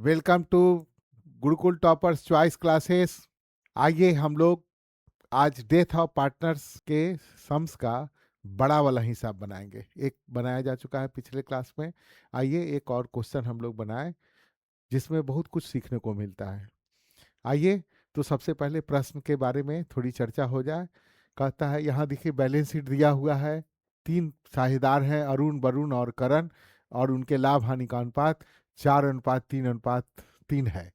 Welcome to Gurukul toppers choice classes. आइए हम लोग आज डेथ ऑफ पार्टनर्स के सम्स का बड़ा वाला हिसाब बनाएंगे। एक बनाया जा चुका है पिछले क्लास में। आइए एक और क्वेश्चन हम लोग बनाएं जिसमें बहुत कुछ सीखने को मिलता है। आइए तो सबसे पहले प्रश्न के बारे में थोड़ी चर्चा हो जाए। कहता है, यहाँ देखिए बैलेंस शीट दिया हुआ है। तीन साझेदार हैं, अरुण, वरुण और करण, और उनके लाभ हानि का अनुपात 4:3:3 है।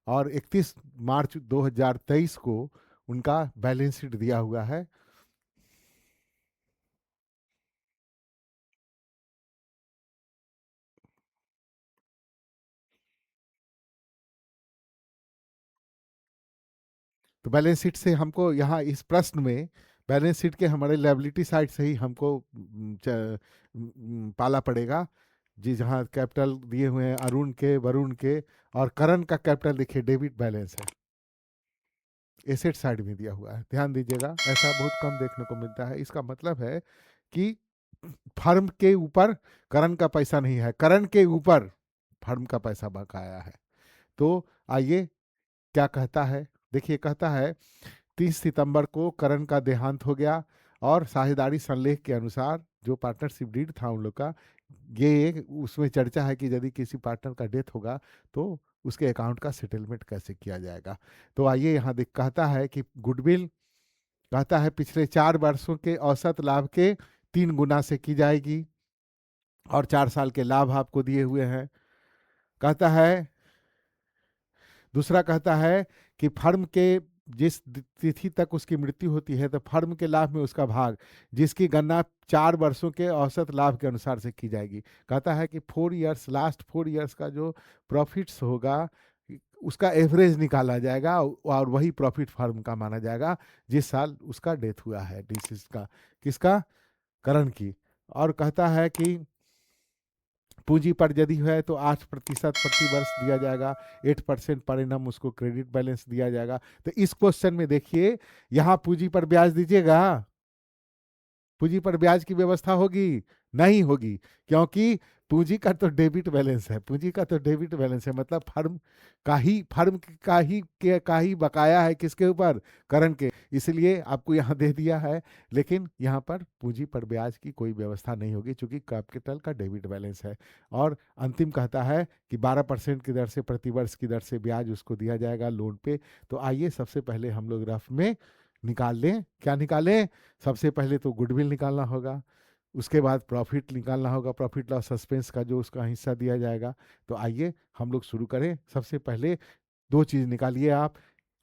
और 31 मार्च 2023 को उनका बैलेंस शीट दिया हुआ है। तो बैलेंस शीट से हमको यहाँ इस प्रश्न में बैलेंस शीट के हमारे लायबिलिटी साइड से ही हमको पाला पड़ेगा। जी, जहाँ कैपिटल दिए हुए हैं अरुण के, वरुण के, और करण का कैपिटल देखिए डेबिट बैलेंस है। एसेट साइड में दिया हुआ है, ध्यान दीजिएगा। ऐसा बहुत कम देखने को मिलता है। इसका मतलब है कि फर्म के ऊपर करण का पैसा नहीं है, करण के ऊपर फर्म का पैसा बकाया है। तो आइए क्या कहता है। देखिए कहता है 30 सितंबर को करण का देहांत हो गया, और साझेदारी संलेख के अनुसार जो पार्टनरशिप डीड था उन लोग का, ये उसमें चर्चा है कि यदि किसी पार्टनर का डेथ होगा तो उसके अकाउंट का सेटलमेंट कैसे किया जाएगा। तो आइए यहाँ देख, कहता है कि गुडविल, कहता है पिछले 4 वर्षों के औसत लाभ के 3 गुना से की जाएगी, और 4 साल के लाभ आपको दिए हुए हैं। कहता है, दूसरा कहता है कि फर्म के जिस तिथि तक उसकी मृत्यु होती है तो फर्म के लाभ में उसका भाग, जिसकी गणना 4 वर्षों के औसत लाभ के अनुसार से की जाएगी। कहता है कि 4 इयर्स, लास्ट 4 इयर्स का जो प्रॉफिट्स होगा उसका एवरेज निकाला जाएगा, और वही प्रॉफिट फर्म का माना जाएगा जिस साल उसका डेथ हुआ है, डिसीज का, किसका, करण की। और कहता है कि पूंजी पर यदि है तो 8% प्रति वर्ष दिया जाएगा, 8% पर एनम उसको क्रेडिट बैलेंस दिया जाएगा। तो इस क्वेश्चन में देखिए, यहाँ पूंजी पर ब्याज दीजिएगा, पूंजी पर ब्याज की व्यवस्था होगी? नहीं होगी, क्योंकि पूंजी का तो डेबिट बैलेंस है, पूंजी का तो डेबिट बैलेंस है, मतलब फर्म का ही बकाया है किसके ऊपर, करण के। इसलिए आपको यहाँ दे दिया है, लेकिन यहाँ पर पूंजी पर ब्याज की कोई व्यवस्था नहीं होगी क्योंकि कैपिटल का डेबिट बैलेंस है। और अंतिम कहता है कि 12% की दर से प्रतिवर्ष की दर से ब्याज उसको दिया जाएगा लोन पे। तो आइए सबसे पहले हम लोग रफ में निकाल लें। क्या निकालें? सबसे पहले तो गुडविल निकालना होगा, उसके बाद प्रॉफिट निकालना होगा, प्रॉफिट लॉस सस्पेंस का जो उसका हिस्सा दिया जाएगा। तो आइए हम लोग शुरू करें। सबसे पहले दो चीज़ निकालिए आप।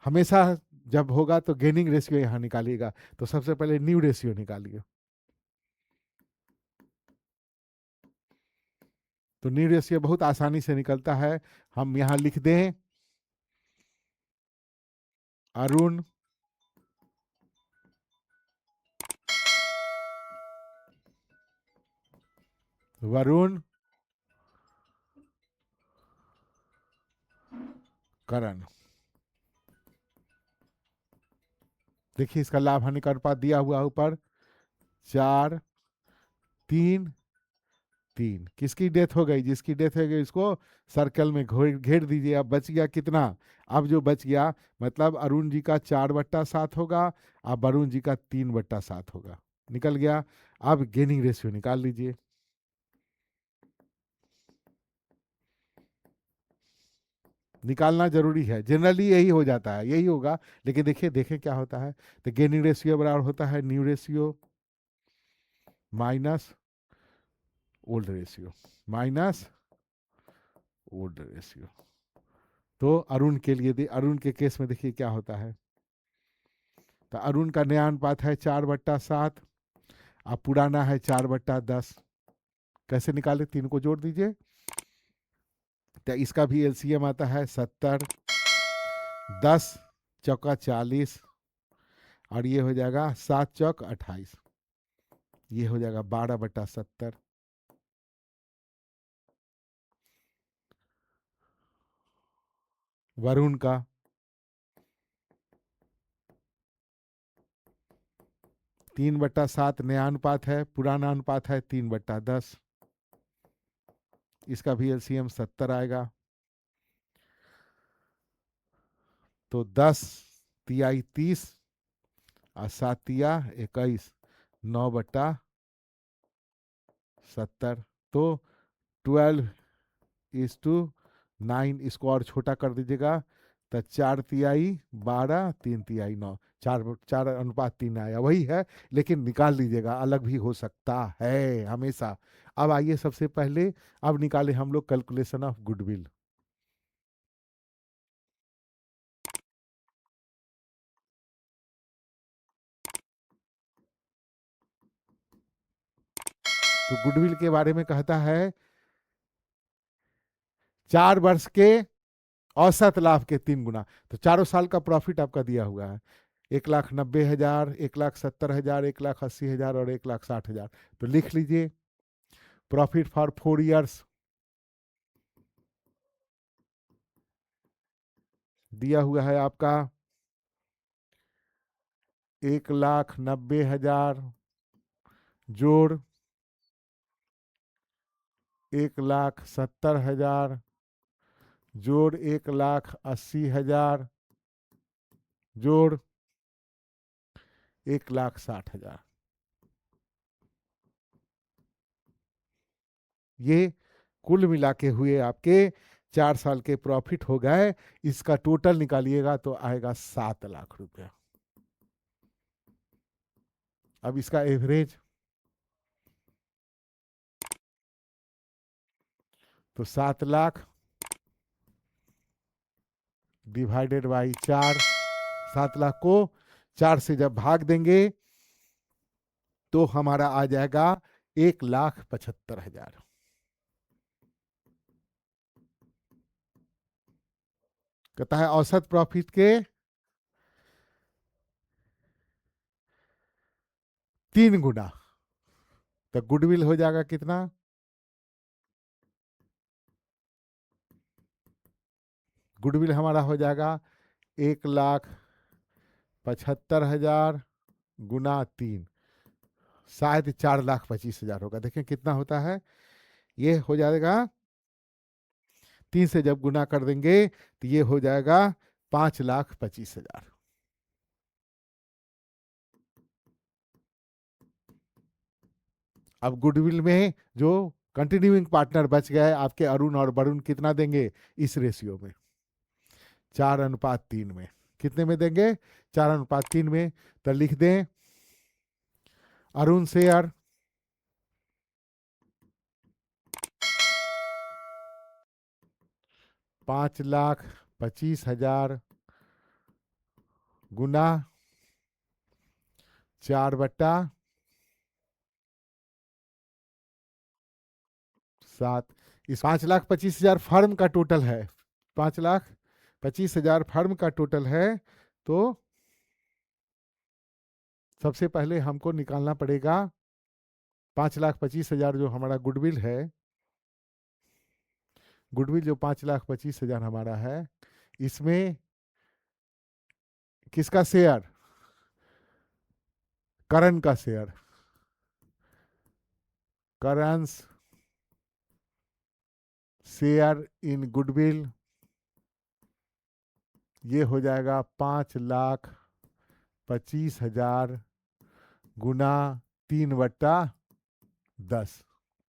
हमेशा जब होगा तो गेनिंग रेशियो यहाँ निकालिएगा। तो सबसे पहले न्यू रेशियो निकालिए। तो न्यू रेशियो बहुत आसानी से निकलता है। हम यहाँ लिख दें अरुण, वरुण, करण। देखिए इसका लाभ हानि का अनुपात दिया हुआ ऊपर 4:3:3। किसकी डेथ हो गई? जिसकी डेथ हो गई उसको सर्कल में घेर दीजिए। अब बच गया कितना? अब जो बच गया मतलब अरुण जी का 4/7 होगा, अब वरुण जी का 3/7 होगा, निकल गया। अब गेनिंग रेशियो निकाल लीजिए। निकालना जरूरी है, जनरली यही हो जाता है, यही होगा। लेकिन देखिए देखें क्या होता है। तो गेनिंग रेशियो बराबर होता है new ratio minus old ratio, minus old ratio. तो अरुण के लिए अरुण के केस में देखिए क्या होता है। तो अरुण का नया अनुपात है 4/7, अब पुराना है 4/10। कैसे निकाले? तीन को जोड़ दीजिए। तो इसका भी एलसीएम आता है 70, 10 × 40, और ये हो जाएगा 7 × 28, ये हो जाएगा 12/70। वरुण का 3/7 नया अनुपात है, पुराना अनुपात है 3/10, इसका भी एलसीएम 70 आएगा। तो 10 तिहाई 30 और 7 तिया 21, 9/70। तो 12:9, इसको और छोटा कर दीजिएगा, तो 4 तिहाई 12, 3 तिहाई 9, 4:3 आया, वही है। लेकिन निकाल लीजिएगा, अलग भी हो सकता है हमेशा। अब आइए सबसे पहले, अब निकाले हम लोग कैलकुलेशन ऑफ गुडविल। तो गुडविल के बारे में कहता है 4 वर्ष के औसत लाभ के 3 गुना। तो चारों साल का प्रॉफिट आपका दिया हुआ है, 1,90,000, 1,70,000, 1,80,000 और 1,60,000। तो लिख लीजिए प्रॉफिट फॉर 4 ईयर्स दिया हुआ है आपका 1,90,000 जोड़ 1,70,000 जोड़ 1,80,000 जोड़ 1,60,000। ये कुल मिला के हुए आपके 4 साल के प्रॉफिट हो गए। इसका टोटल निकालिएगा तो आएगा 7 लाख रुपया। अब इसका एवरेज, तो 7 लाख डिवाइडेड बाई 4, 7 लाख को 4 से जब भाग देंगे तो हमारा आ जाएगा 1,75,000। कहता है औसत प्रॉफिट के 3 गुना। तो गुडविल हो जाएगा कितना, गुडविल हमारा हो जाएगा 1,75,000 गुना 3, शायद 4,25,000 होगा। देखें कितना होता है, ये हो जाएगा 3 से जब गुना कर देंगे तो ये हो जाएगा 5,25,000। अब गुडविल में जो कंटिन्यूइंग पार्टनर बच गए आपके अरुण और वरुण, कितना देंगे इस रेशियो में, 4:3 में। कितने में देंगे, 4:3 में। तो लिख दें अरुण शेयर 5,25,000 गुना 4/7। इस 5,25,000 फर्म का टोटल है, 5,25,000 फर्म का टोटल है। तो सबसे पहले हमको निकालना पड़ेगा 5,25,000 जो हमारा गुडविल है, गुडविल जो 5,25,000 हमारा है, इसमें किसका शेयर, करण का शेयर, करंस शेयर इन गुडविल, ये हो जाएगा 5,25,000 गुना 3/10,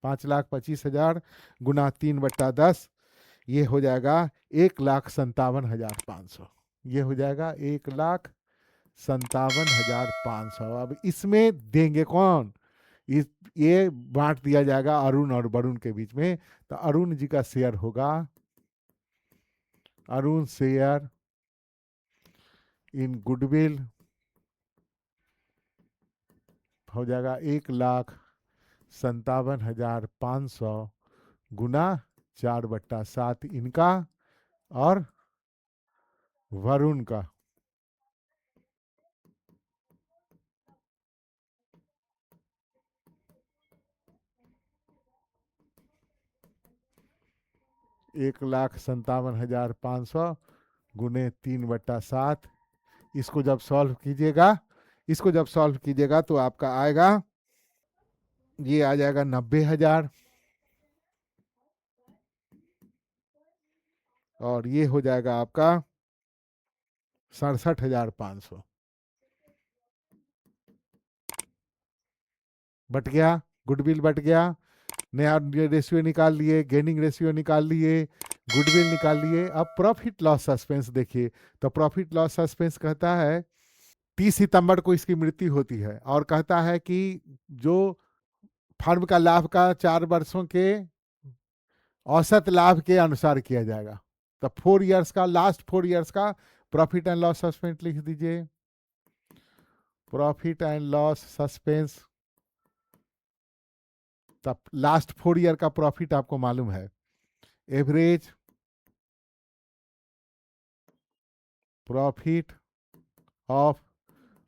5,25,000 गुना 3/10, ये हो जाएगा 1,57,500। ये हो जाएगा 1,57,500। अब इसमें देंगे कौन, इस ये बांट दिया जाएगा अरुण और वरुण के बीच में। तो अरुण जी का शेयर होगा, अरुण शेयर इन गुडविल हो जाएगा 1,57,500 गुना 4/7 इनका और वरुण का। एक लाख 57,500 गुने 3/7। इसको जब सॉल्व कीजिएगा, इसको जब सॉल्व कीजिएगा तो आपका आएगा, ये आ जाएगा 90,000 और ये हो जाएगा आपका 67,500 बट गया, गुडविल बट गया, नया रेशियो निकाल लिए, गेनिंग रेशियो निकाल लिए, गुडविल निकाल लिए। अब प्रॉफिट लॉस सस्पेंस देखिए, तो प्रॉफिट लॉस सस्पेंस कहता है 30 सितंबर को इसकी मृत्यु होती है और कहता है कि जो फर्म का लाभ का 4 वर्षों के औसत लाभ के अनुसार किया जाएगा। तो 4 इयर्स का, लास्ट 4 इयर्स का प्रॉफिट एंड लॉस सस्पेंस लिख दीजिए। प्रॉफिट एंड लॉस सस्पेंस, तब लास्ट 4 ईयर का प्रॉफिट आपको मालूम है, average profit of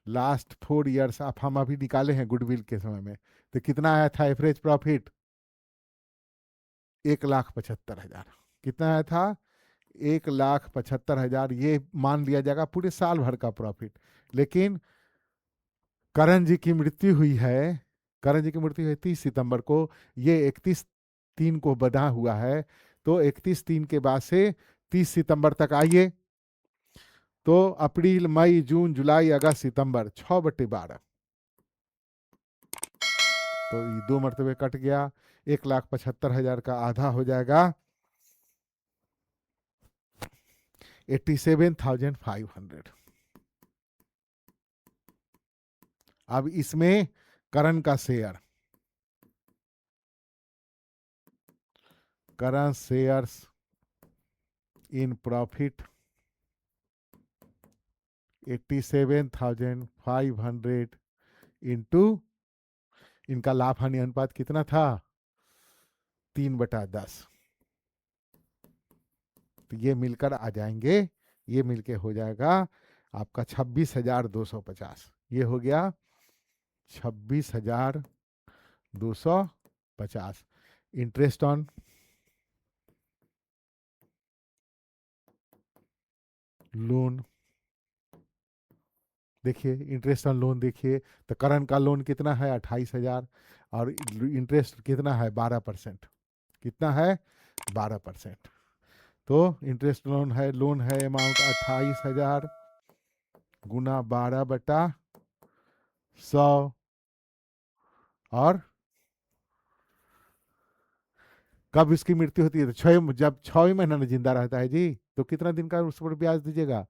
last 4 years आप हम अभी निकाले हैं गुडविल के समय में, तो कितना आया था एवरेज प्रॉफिट? 1,75,000। कितना आया था? 1,75,000। ये मान लिया जाएगा पूरे साल भर का प्रॉफिट। लेकिन करण जी की मृत्यु हुई है, करण जी की मृत्यु हुई 30 सितंबर को, ये 31/3 को बना हुआ है। तो 31/3 के बाद से 30 सितंबर तक आइए, तो अप्रैल मई जून जुलाई अगस्त सितंबर 6/12, तो ये 2 मरतबे कट गया। 1,75,000 का आधा हो जाएगा 87,500। अब इसमें करण का share, Karan shares in profit 87,500 into इनका लाभ हानि अनुपात कितना था? 3/10। तो ये मिलकर आ जाएंगे, ये मिलके हो जाएगा आपका 26,250। ये हो गया 26,250। इंटरेस्ट ऑन लोन, देखिए इंटरेस्ट ऑन लोन देखिए, तो करंट का लोन कितना है? 28,000, और इंटरेस्ट कितना है? 12%। कितना है? 12%। तो इंटरेस्ट लोन है अमाउंट 28,000 गुना 12/100, और कब इसकी मृत्यु होती है? तो जब 6वें महीना में जिंदा रहता है जी, तो कितना दिन का उस पर ब्याज दीजिएगा?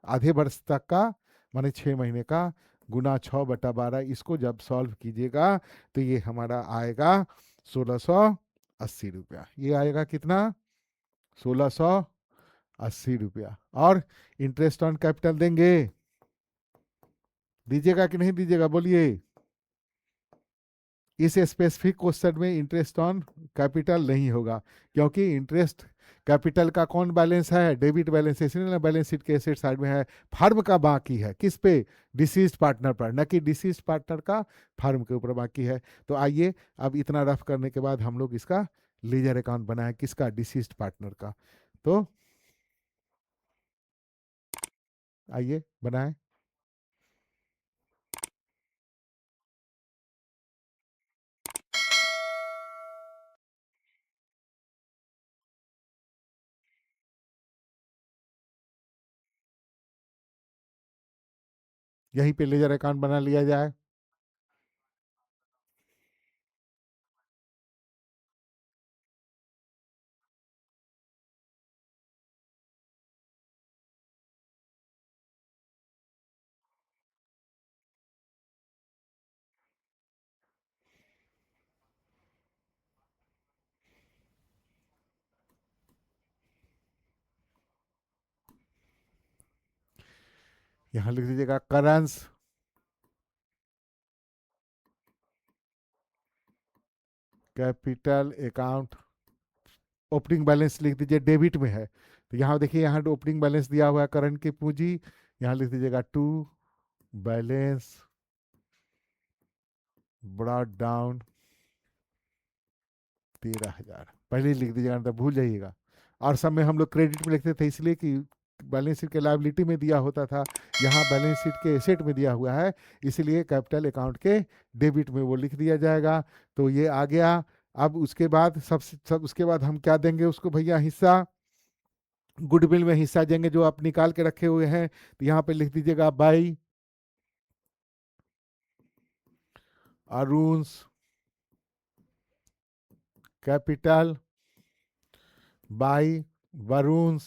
आधे वर्ष तक का, माने 6 महीने का, गुना 6/12। इसको जब सॉल्व कीजिएगा तो ये हमारा आएगा 1,680 रुपया। ये आएगा कितना? 1,680 रुपया। और इंटरेस्ट ऑन कैपिटल देंगे, दीजिएगा कि नहीं दीजिएगा बोलिए? इस स्पेसिफिक क्वेश्चन में इंटरेस्ट ऑन कैपिटल नहीं होगा, क्योंकि इंटरेस्ट कैपिटल का कौन बैलेंस है? डेबिट बैलेंस, इसलिए बैलेंस शीट के एसेट साइड में है। फर्म का बाकी है किस पे? डिसीज्ड पार्टनर पर, न कि डिसीज्ड पार्टनर का फर्म के ऊपर बाकी है। तो आइए, अब इतना रफ करने के बाद हम लोग इसका लीजर अकाउंट बनाए, किसका? डिसीज्ड पार्टनर का। तो आइए बनाए। यहीं पे लीजर अकाउंट बना लिया जाए। यहाँ लिख दीजिएगा करंस कैपिटल अकाउंट। ओपनिंग बैलेंस लिख दीजिए, डेबिट में है, तो यहाँ देखिए, यहाँ ओपनिंग बैलेंस दिया हुआ है करंट की पूंजी, यहाँ लिख दीजिएगा टू बैलेंस ब्रॉट डाउन 13,000। पहले ही लिख दीजिएगा, तो भूल जाइएगा। और सब में हम लोग क्रेडिट में लिखते थे, इसलिए कि बैलेंस शीट के लायबिलिटी में दिया होता था, यहाँ बैलेंस शीट के एसेट में दिया हुआ है, इसलिए कैपिटल अकाउंट के डेबिट में वो लिख दिया जाएगा। तो ये आ गया। अब उसके बाद सब उसके बाद हम क्या देंगे उसको भैया? हिस्सा। गुडविल में हिस्सा देंगे जो आप निकाल के रखे हुए हैं, तो यहाँ पे लिख दीजिएगा by Arun capital by Varun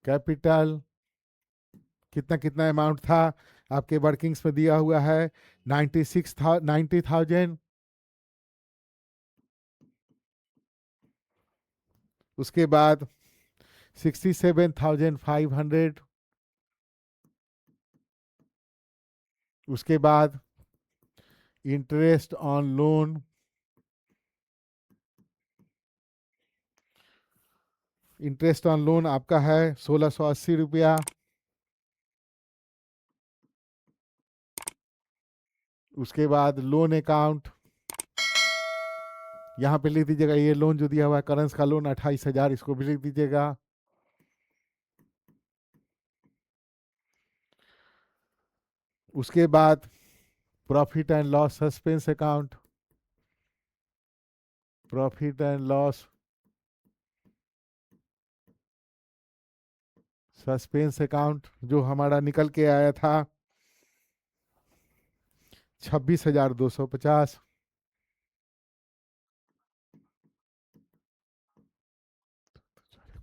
capital. कितना कितना अमाउंट था आपके वर्किंग्स में दिया हुआ है, 90,000। उसके बाद 67,500। उसके बाद interest on loan, interest on loan आपका है 1680 रुपया। उसके बाद लोन अकाउंट, यहाँ पे लिख दीजिएगा ये लोन जो दिया हुआ है करंस का लोन 28,000, इसको भी लिख दीजिएगा। उसके बाद profit and loss suspense account, profit and loss suspense account जो हमारा निकल के आया था 26,250।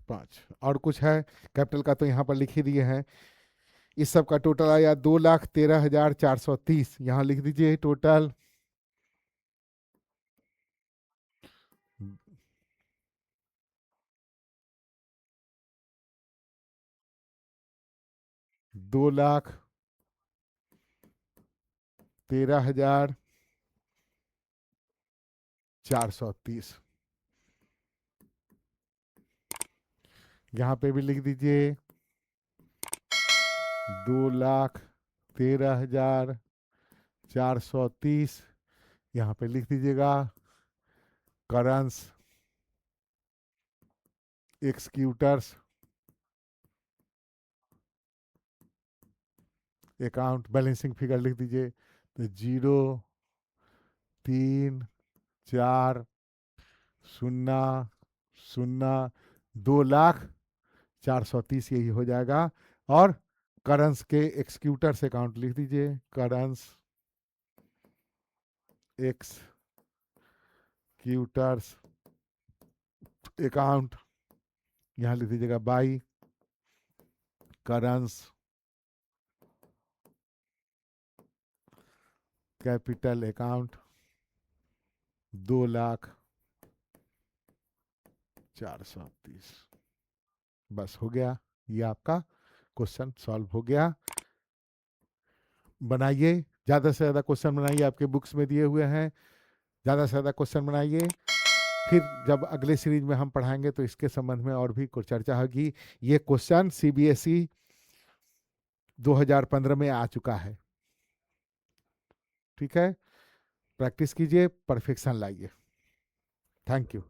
पाँच और कुछ है कैपिटल का तो यहाँ पर लिख ही दिए हैं। इस सब का टोटल आया 2,13,430, यहाँ लिख दीजिए टोटल 2,13,430। यहाँ पे भी लिख दीजिए 2,13,430। यहाँ पे लिख दीजिएगा करंस एक्सक्यूटर्स अकाउंट बैलेंसिंग फिगर लिख दीजिए, तो 0,3,4,0,0, 2,04,30 यही हो जाएगा। और करंस के एक्सक्यूटर्स अकाउंट लिख दीजिए, करंस एक्सक्यूटर्स अकाउंट, यहाँ लिख दीजिएगा बाई करंस कैपिटल अकाउंट 2,04,30। बस हो गया, ये आपका क्वेश्चन सॉल्व हो गया। बनाइए, ज़्यादा से ज़्यादा क्वेश्चन बनाइए, आपके बुक्स में दिए हुए हैं, ज़्यादा से ज़्यादा क्वेश्चन बनाइए। फिर जब अगले सीरीज में हम पढ़ाएंगे तो इसके संबंध में और भी कुछ चर्चा होगी। ये क्वेश्चन सीबीएसई 2015 में आ चुका है, ठीक है। प्रैक्टिस कीजिए, परफेक्शन लाइए। Thank you.